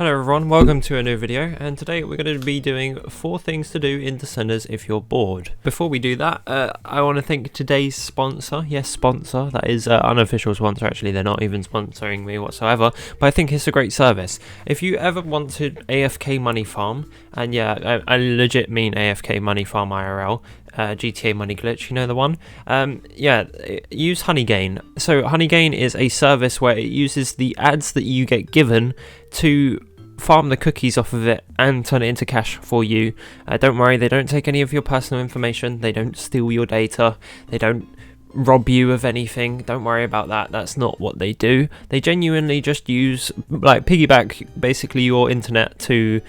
Hello everyone, welcome to a new video, and today we're going to be doing 4 things to do in Descenders if you're bored. Before we do that, I want to thank today's sponsor. Yes, sponsor, that is unofficial sponsor, actually they're not even sponsoring me whatsoever, but I think it's a great service. If you ever wanted AFK money farm, and yeah, I legit mean AFK money farm IRL, GTA money glitch, you know the one? Yeah, use Honeygain. So Honeygain is a service where it uses the ads that you get given to farm the cookies off of it and turn it into cash for you. Don't worry, they don't take any of your personal information, they don't steal your data, they don't rob you of anything. Don't worry about that, that's not what they do. They genuinely just use, like, piggyback basically your internet to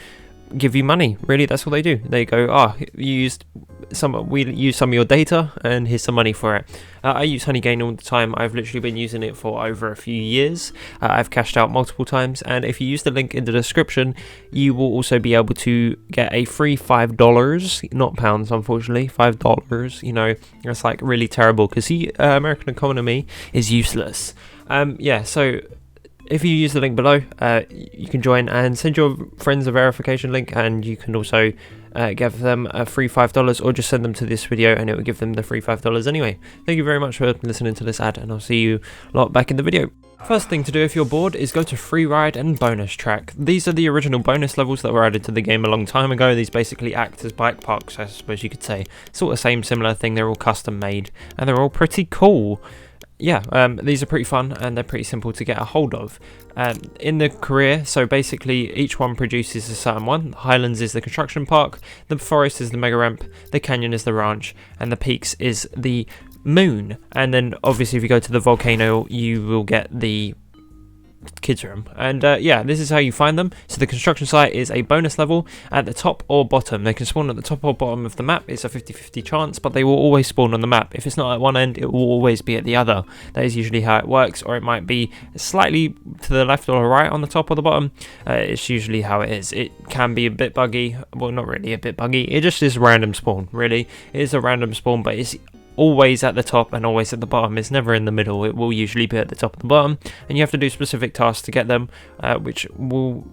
give you money. Really, that's what they do. They go, we used some of your data and here's some money for it. I use Honeygain all the time. I've literally been using it for over a few years. I've cashed out multiple times, and if you use the link in the description, you will also be able to get a free $5, not pounds unfortunately, $5. You know, that's like really terrible because the American economy is useless. Yeah, so if you use the link below, you can join and send your friends a verification link, and you can also give them a free $5, or just send them to this video and it will give them the free $5 anyway. Thank you very much for listening to this ad, and I'll see you lot back in the video. First thing to do if you're bored is go to Free Ride and Bonus Track. These are the original bonus levels that were added to the game a long time ago. These basically act as bike parks, I suppose you could say. Sort of same similar thing, they're all custom made and they're all pretty cool. Yeah, these are pretty fun and they're pretty simple to get a hold of. In the career, so basically each one produces a certain one. Highlands is the construction park, the forest is the mega ramp, the canyon is the ranch, and the peaks is the moon. And then obviously if you go to the volcano, you will get the kids room. And yeah, this is how you find them. So the construction site is a bonus level at the top or bottom. They can spawn at the top or bottom of the map. It's a 50-50 chance, but they will always spawn on the map. If it's not at one end, it will always be at the other. That is usually how it works, or it might be slightly to the left or right on the top or the bottom. It's usually how it is. It can be a bit buggy. Well, not really a bit buggy, it just is a random spawn, really. It is a random spawn, but it's always at the top and always at the bottom. It's never in the middle. It will usually be at the top and the bottom, and you have to do specific tasks to get them, which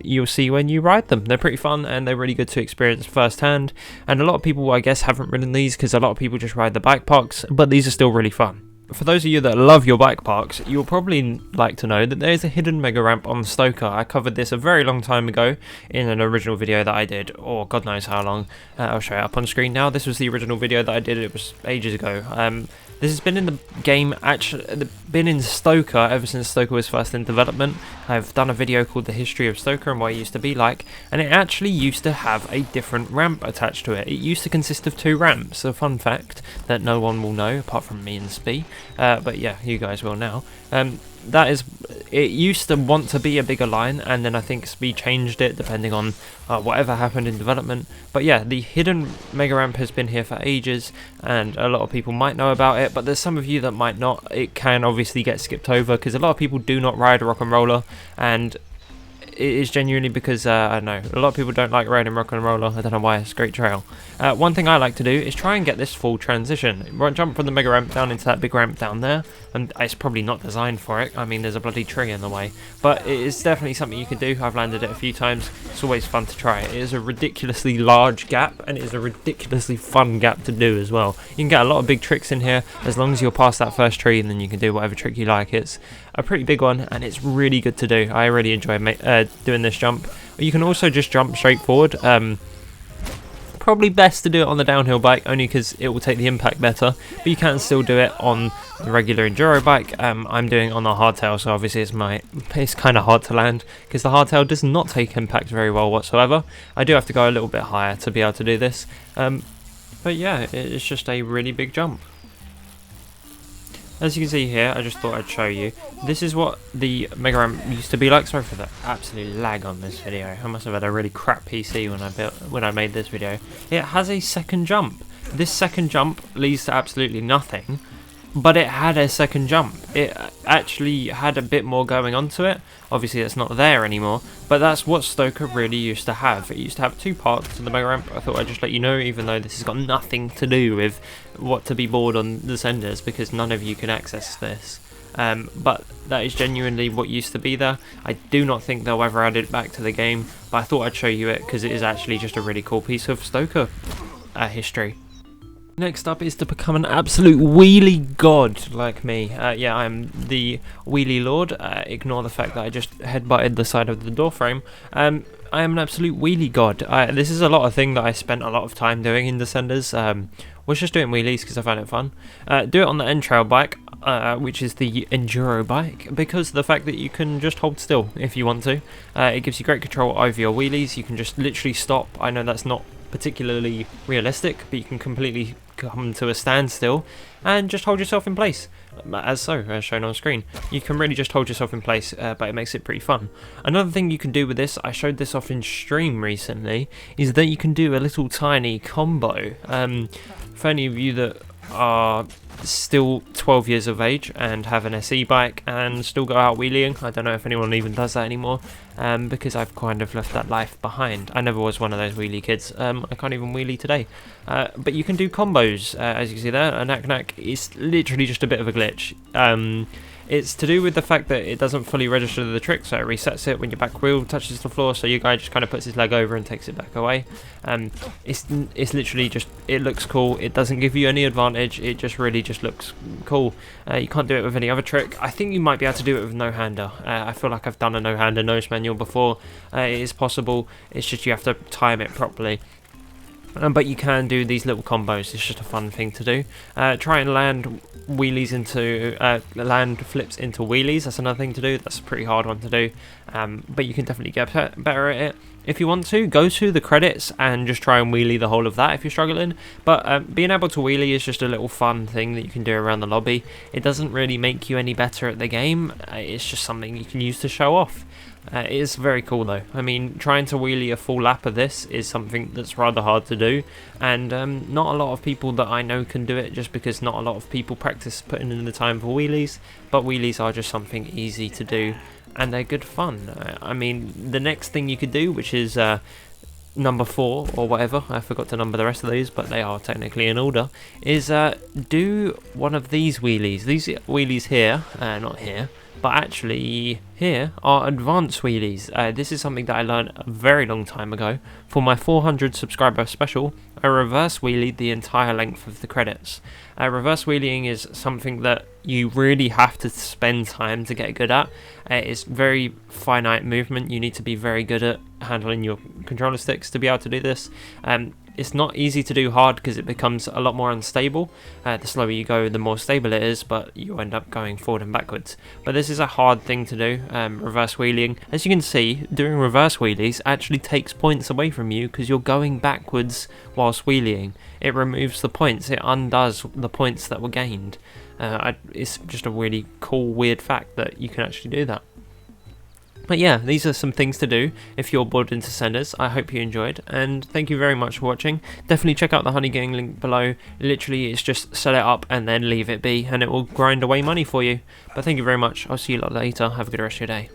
you'll see when you ride them. They're pretty fun and they're really good to experience firsthand, and a lot of people, I guess, haven't ridden these because a lot of people just ride the bike parks, but these are still really fun. For those of you that love your bike parks, you'll probably like to know that there is a hidden mega ramp on Stoker. I covered this a very long time ago in an original video that I did, or God knows how long. I'll show it up on screen now. This was the original video that I did, it was ages ago. This has been in the game, actually, been in Stoker ever since Stoker was first in development. I've done a video called The History of Stoker and what it used to be like, and it actually used to have a different ramp attached to it. It used to consist of 2 ramps, a fun fact that no one will know apart from me and Spee, but yeah, you guys will now. It used to want to be a bigger line, and then I think Spee changed it depending on whatever happened in development. But yeah, the hidden mega ramp has been here for ages, and a lot of people might know about it, but there's some of you that might not. It can obviously get skipped over because a lot of people do not ride rock and roller, and it is genuinely because I don't know, a lot of people don't like riding rock and roller. I don't know why, it's a great trail. One thing I like to do is try and get this full transition. Jump from the mega ramp down into that big ramp down there, and it's probably not designed for it. I mean, there's a bloody tree in the way, but it is definitely something you can do. I've landed it a few times. It's always fun to try. It is a ridiculously large gap, and it is a ridiculously fun gap to do as well. You can get a lot of big tricks in here as long as you're past that first tree, and then you can do whatever trick you like. It's a pretty big one, and it's really good to do. I really enjoy doing this jump. You can also just jump straight forward. Probably best to do it on the downhill bike, only because it will take the impact better, but you can still do it on the regular enduro bike. I'm doing it on the hardtail, so obviously it's kind of hard to land because the hardtail does not take impact very well whatsoever. I do have to go a little bit higher to be able to do this, but yeah, it's just a really big jump. As you can see here, I just thought I'd show you. This is what the mega ramp used to be like. Sorry for the absolute lag on this video. I must have had a really crap PC when I made this video. It has a second jump. This second jump leads to absolutely nothing, but it had a second jump. It actually had a bit more going on to it. Obviously it's not there anymore, but that's what Stoker really used to have. It used to have 2 parts to the mega ramp. I thought I'd just let you know, even though this has got nothing to do with what to be bored on Descenders, because none of you can access this. but that is genuinely what used to be there. I do not think they'll ever add it back to the game, but I thought I'd show you it because it is actually just a really cool piece of Stoker history. Next up is to become an absolute wheelie god like me. Yeah, I'm the wheelie lord. Ignore the fact that I just headbutted the side of the door frame. I am an absolute wheelie god. This is a lot of thing that I spent a lot of time doing in Descenders. Was just doing wheelies because I found it fun. Do it on the end trail bike, which is the enduro bike, because of the fact that you can just hold still if you want to. It gives you great control over your wheelies. You can just literally stop. I know that's not particularly realistic, but you can completely come to a standstill and just hold yourself in place, as shown on screen. You can really just hold yourself in place, but it makes it pretty fun. Another thing you can do with this, I showed this off in stream recently, is that you can do a little tiny combo. For any of you that are still 12 years of age and have an SE bike and still go out wheeling, I don't know if anyone even does that anymore, because I've kind of left that life behind. I never was one of those wheelie kids. I can't even wheelie today. But you can do combos, as you can see there. A knack is literally just a bit of a glitch. It's to do with the fact that it doesn't fully register the trick, so it resets it when your back wheel touches the floor, so your guy just kind of puts his leg over and takes it back away. It's literally just, it looks cool, it doesn't give you any advantage, it just really just looks cool. You can't do it with any other trick. I think you might be able to do it with no-hander. I feel like I've done a no-hander nose manual before. It is possible, it's just you have to time it properly. But you can do these little combos. It's just a fun thing to do. Try and land wheelies into land flips into wheelies. That's another thing to do. That's a pretty hard one to do, but you can definitely get better at it. If you want to, go to the credits and just try and wheelie the whole of that if you're struggling. But being able to wheelie is just a little fun thing that you can do around the lobby. It doesn't really make you any better at the game. It's just something you can use to show off. It is very cool though. I mean, trying to wheelie a full lap of this is something that's rather hard to do, and not a lot of people that I know can do it, just because not a lot of people practice putting in the time for wheelies, but wheelies are just something easy to do, and they're good fun. I mean, the next thing you could do, which is number 4 or whatever, I forgot to number the rest of these, but they are technically in order, is do one of these wheelies. These wheelies here, not here, but actually here are advanced wheelies. This is something that I learned a very long time ago. For my 400 subscriber special, I reverse wheelied the entire length of the credits. Reverse wheeling is something that you really have to spend time to get good at. It's very finite movement. You need to be very good at handling your controller sticks to be able to do this. It's not easy to do hard because it becomes a lot more unstable. The slower you go, the more stable it is, but you end up going forward and backwards. But this is a hard thing to do, reverse wheeling. As you can see, doing reverse wheelies actually takes points away from you because you're going backwards whilst wheeling. It removes the points, it undoes the points that were gained. It's just a really cool, weird fact that you can actually do that. But yeah, these are some things to do if you're bored into Descenders. I hope you enjoyed, and thank you very much for watching. Definitely check out the Honey Gang link below. Literally, it's just set it up and then leave it be, and it will grind away money for you. But thank you very much. I'll see you lot later. Have a good rest of your day.